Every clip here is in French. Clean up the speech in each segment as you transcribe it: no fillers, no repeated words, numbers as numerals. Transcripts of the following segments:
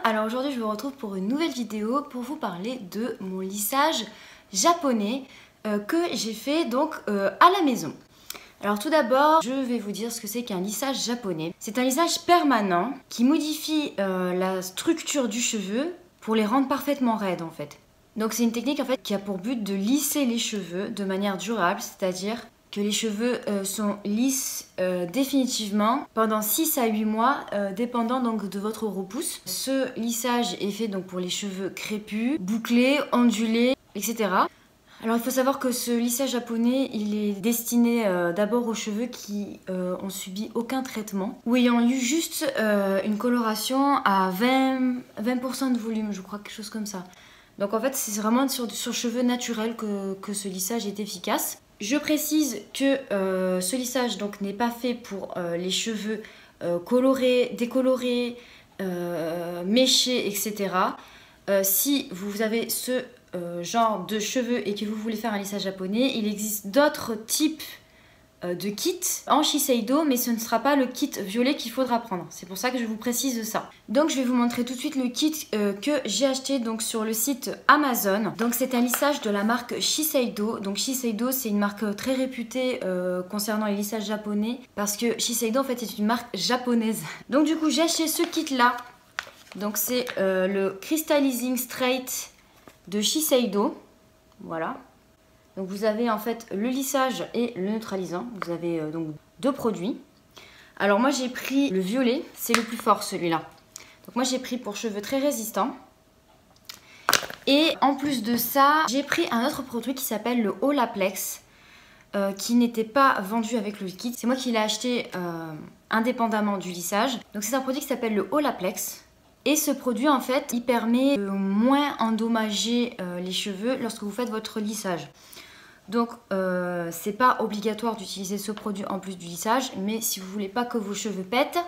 alors aujourd'hui je vous retrouve pour une nouvelle vidéo pour vous parler de mon lissage japonais que j'ai fait donc à la maison. Alors tout d'abord, je vais vous dire ce que c'est qu'un lissage japonais. C'est un lissage permanent qui modifie la structure du cheveu pour les rendre parfaitement raides en fait. Donc c'est une technique en fait qui a pour but de lisser les cheveux de manière durable, c'est-à-dire que les cheveux sont lisses définitivement pendant 6 à 8 mois, dépendant donc de votre repousse. Ce lissage est fait donc pour les cheveux crépus, bouclés, ondulés, etc. Alors il faut savoir que ce lissage japonais, il est destiné d'abord aux cheveux qui ont subi aucun traitement ou ayant eu juste une coloration à 20% de volume, je crois, quelque chose comme ça. Donc en fait c'est vraiment sur cheveux naturels que ce lissage est efficace. Je précise que ce lissage donc n'est pas fait pour les cheveux colorés, décolorés, méchés, etc. Si vous avez ce genre de cheveux et que vous voulez faire un lissage japonais, il existe d'autres types de kits en Shiseido, mais ce ne sera pas le kit violet qu'il faudra prendre. C'est pour ça que je vous précise ça. Donc je vais vous montrer tout de suite le kit que j'ai acheté donc sur le site Amazon. Donc c'est un lissage de la marque Shiseido. Donc Shiseido c'est une marque très réputée concernant les lissages japonais parce que Shiseido en fait est une marque japonaise. Donc du coup j'ai acheté ce kit là. Donc c'est le Crystallizing Straight de Shiseido. Voilà. Donc vous avez en fait le lissage et le neutralisant. Vous avez donc deux produits. Alors moi j'ai pris le violet, c'est le plus fort celui-là. Donc moi j'ai pris pour cheveux très résistants. Et en plus de ça, j'ai pris un autre produit qui s'appelle le Olaplex, qui n'était pas vendu avec le kit. C'est moi qui l'ai acheté indépendamment du lissage. Donc c'est un produit qui s'appelle le Olaplex. Et ce produit en fait, il permet de moins endommager les cheveux lorsque vous faites votre lissage. Donc c'est pas obligatoire d'utiliser ce produit en plus du lissage, mais si vous voulez pas que vos cheveux pètent,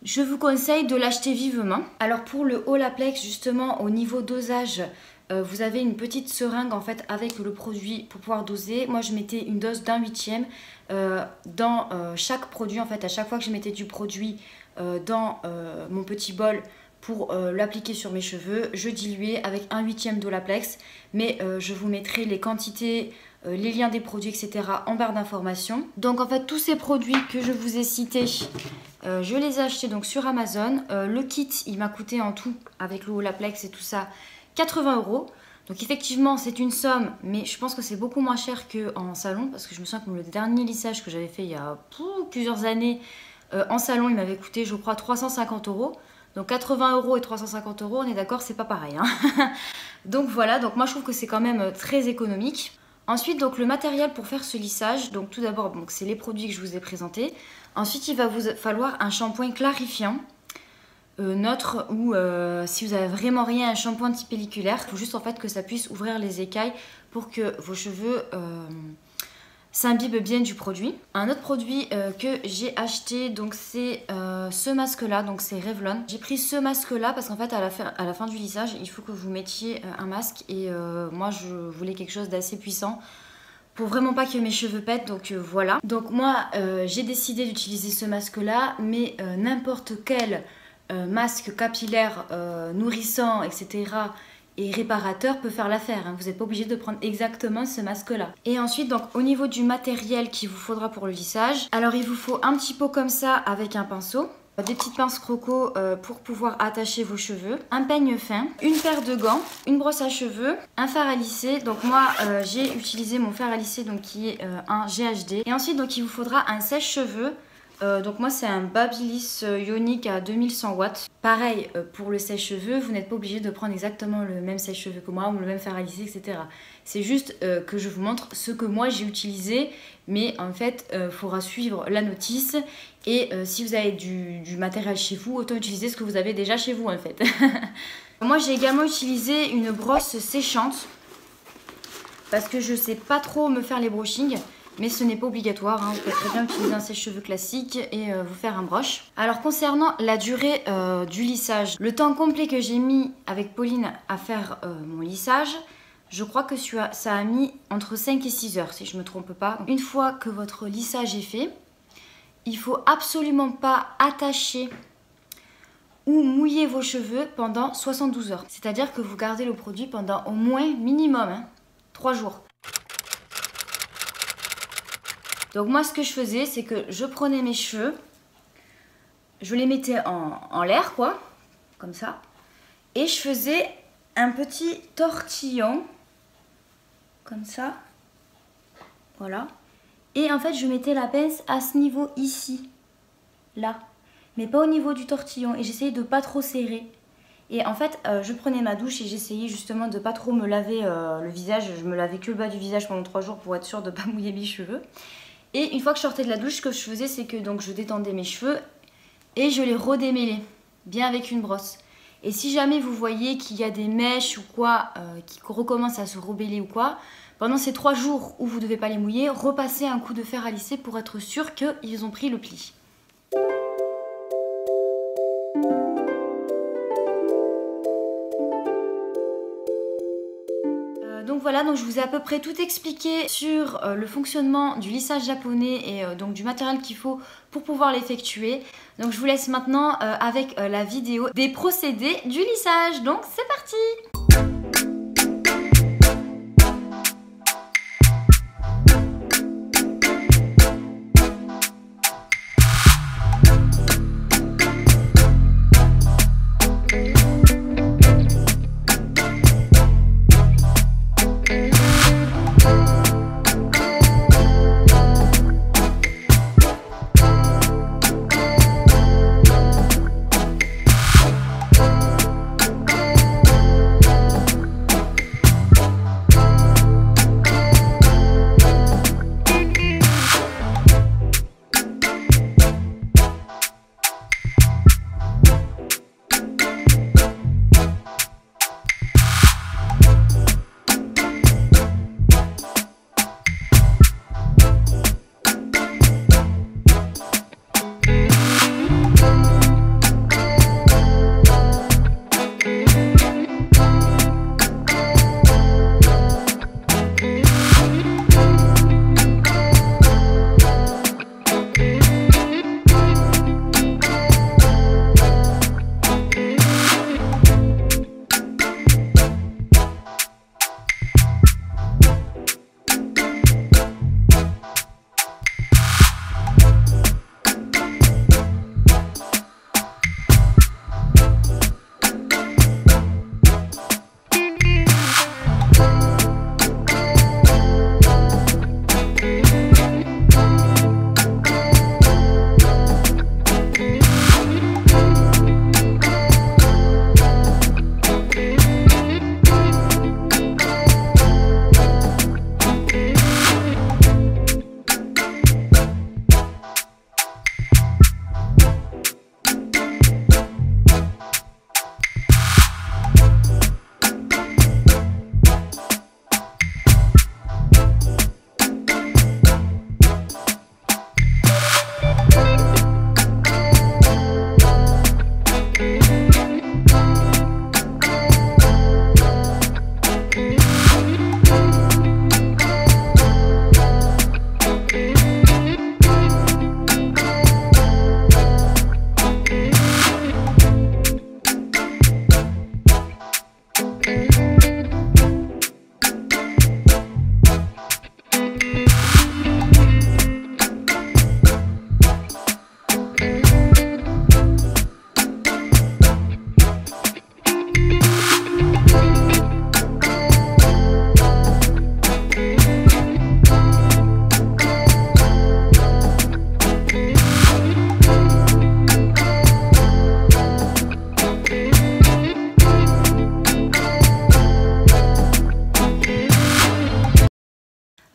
je vous conseille de l'acheter vivement. Alors pour le Olaplex justement, au niveau dosage, vous avez une petite seringue en fait avec le produit pour pouvoir doser. Moi je mettais une dose d'un huitième dans chaque produit en fait. À chaque fois que je mettais du produit dans mon petit bol pour l'appliquer sur mes cheveux, je diluais avec un huitième d'Olaplex, mais je vous mettrai les quantités, les liens des produits, etc. en barre d'informations. Donc en fait tous ces produits que je vous ai cités, je les ai achetés donc sur Amazon. Le kit il m'a coûté en tout, avec le Olaplex et tout ça, 80 €. Donc effectivement c'est une somme, mais je pense que c'est beaucoup moins cher qu'en salon, parce que je me souviens que le dernier lissage que j'avais fait il y a plusieurs années en salon, il m'avait coûté je crois 350 €. Donc 80 € et 350 €, on est d'accord, c'est pas pareil. Hein. Donc voilà, donc moi je trouve que c'est quand même très économique. Ensuite, donc le matériel pour faire ce lissage, donc tout d'abord, c'est les produits que je vous ai présentés. Ensuite, il va vous falloir un shampoing clarifiant, neutre, ou si vous avez vraiment rien, un shampoing anti-pelliculaire. Il faut juste en fait que ça puisse ouvrir les écailles pour que vos cheveux s'imbibe bien du produit. Un autre produit que j'ai acheté, donc c'est ce masque là, donc c'est Revlon. J'ai pris ce masque là parce qu'en fait à la fin du lissage il faut que vous mettiez un masque, et moi je voulais quelque chose d'assez puissant pour vraiment pas que mes cheveux pètent, donc voilà. Donc moi j'ai décidé d'utiliser ce masque là, mais n'importe quel masque capillaire nourrissant, etc. et réparateur peut faire l'affaire, hein. Vous n'êtes pas obligé de prendre exactement ce masque là. Et ensuite donc au niveau du matériel qu'il vous faudra pour le lissage, alors il vous faut un petit pot comme ça avec un pinceau, des petites pinces croco pour pouvoir attacher vos cheveux, un peigne fin, une paire de gants, une brosse à cheveux, un fer à lisser. Donc moi j'ai utilisé mon fer à lisser donc qui est un GHD. Et ensuite donc il vous faudra un sèche-cheveux. Donc moi c'est un Babyliss ionique à 2100 watts. Pareil pour le sèche-cheveux, vous n'êtes pas obligé de prendre exactement le même sèche-cheveux que moi ou le même fer à lisser, etc. C'est juste que je vous montre ce que moi j'ai utilisé, mais en fait il faudra suivre la notice, et si vous avez du matériel chez vous, autant utiliser ce que vous avez déjà chez vous en fait. Moi j'ai également utilisé une brosse séchante parce que je sais pas trop me faire les brushings. Mais ce n'est pas obligatoire, hein. Vous pouvez très bien utiliser un sèche-cheveux classique et vous faire un brush. Alors concernant la durée du lissage, le temps complet que j'ai mis avec Pauline à faire mon lissage, je crois que ça a mis entre 5 et 6 heures si je ne me trompe pas. Une fois que votre lissage est fait, il ne faut absolument pas attacher ou mouiller vos cheveux pendant 72 heures. C'est-à-dire que vous gardez le produit pendant au moins minimum 3 jours. Donc moi ce que je faisais, c'est que je prenais mes cheveux, je les mettais en l'air quoi, comme ça, et je faisais un petit tortillon, comme ça, voilà. Et en fait je mettais la pince à ce niveau ici, là, mais pas au niveau du tortillon, et j'essayais de pas trop serrer. Et en fait je prenais ma douche et j'essayais justement de pas trop me laver le visage, je me lavais que le bas du visage pendant 3 jours pour être sûre de pas mouiller mes cheveux. Et une fois que je sortais de la douche, ce que je faisais, c'est que donc je détendais mes cheveux et je les redémêlais, bien avec une brosse. Et si jamais vous voyez qu'il y a des mèches ou quoi qui recommencent à se rebeller ou quoi, pendant ces 3 jours où vous ne devez pas les mouiller, repassez un coup de fer à lisser pour être sûr qu'ils ont pris le pli. Donc voilà, donc je vous ai à peu près tout expliqué sur le fonctionnement du lissage japonais et donc du matériel qu'il faut pour pouvoir l'effectuer. Donc je vous laisse maintenant avec la vidéo des procédés du lissage. Donc c'est parti!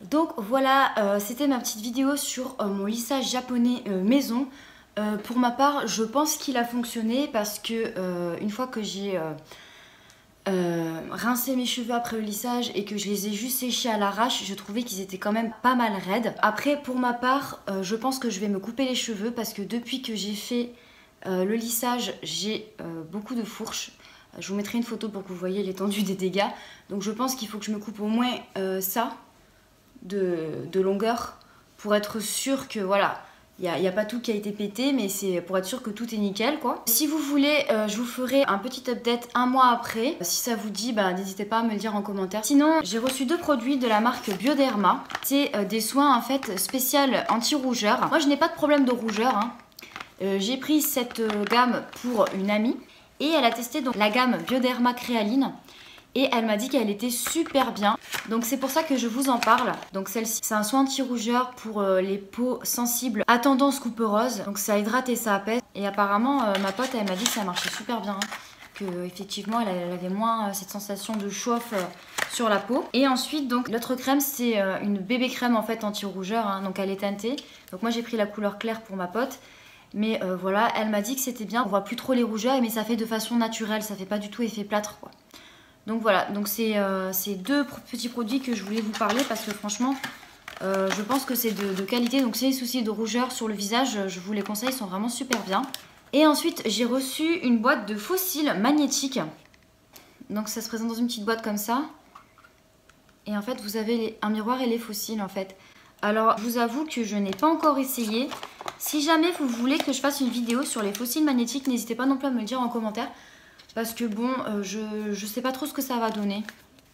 Donc voilà, c'était ma petite vidéo sur mon lissage japonais maison. Pour ma part, je pense qu'il a fonctionné parce que une fois que j'ai rincé mes cheveux après le lissage et que je les ai juste séchés à l'arrache, je trouvais qu'ils étaient quand même pas mal raides. Après, pour ma part, je pense que je vais me couper les cheveux parce que depuis que j'ai fait le lissage, j'ai beaucoup de fourches. Je vous mettrai une photo pour que vous voyez l'étendue des dégâts. Donc je pense qu'il faut que je me coupe au moins ça de longueur pour être sûr que voilà, Il n'y a pas tout qui a été pété, mais c'est pour être sûr que tout est nickel quoi. Si vous voulez, je vous ferai un petit update un mois après. Si ça vous dit, n'hésitez pas à me le dire en commentaire. Sinon, j'ai reçu 2 produits de la marque Bioderma. C'est des soins en fait spéciaux anti-rougeur. Moi je n'ai pas de problème de rougeur. J'ai pris cette gamme pour une amie et elle a testé donc la gamme Bioderma Créaline. Et elle m'a dit qu'elle était super bien. Donc c'est pour ça que je vous en parle. Donc celle-ci, c'est un soin anti-rougeur pour les peaux sensibles à tendance coupeuse. Donc ça hydrate et ça apaise. Et apparemment, ma pote, elle m'a dit que ça marchait super bien. Que effectivement, elle avait moins cette sensation de chauffe sur la peau. Et ensuite, donc l'autre crème, c'est une bébé crème en fait anti-rougeur. Donc elle est teintée. Donc moi j'ai pris la couleur claire pour ma pote. Mais voilà, elle m'a dit que c'était bien. On voit plus trop les rougeurs, mais ça fait de façon naturelle. Ça fait pas du tout effet plâtre quoi. Donc voilà, donc c'est 2 petits produits que je voulais vous parler parce que franchement, je pense que c'est de qualité. Donc si les soucis de rougeur sur le visage, je vous les conseille, ils sont vraiment super bien. Et ensuite, j'ai reçu une boîte de faux cils magnétiques. Donc ça se présente dans une petite boîte comme ça. Et en fait, vous avez un miroir et les faux cils en fait. Alors, je vous avoue que je n'ai pas encore essayé. Si jamais vous voulez que je fasse une vidéo sur les faux cils magnétiques, n'hésitez pas non plus à me le dire en commentaire. Parce que bon, je sais pas trop ce que ça va donner.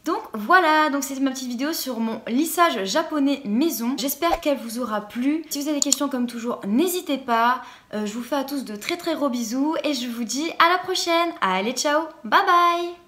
Donc voilà, donc c'était ma petite vidéo sur mon lissage japonais maison. J'espère qu'elle vous aura plu. Si vous avez des questions comme toujours, n'hésitez pas. Je vous fais à tous de très très gros bisous et je vous dis à la prochaine. Allez, ciao, bye bye.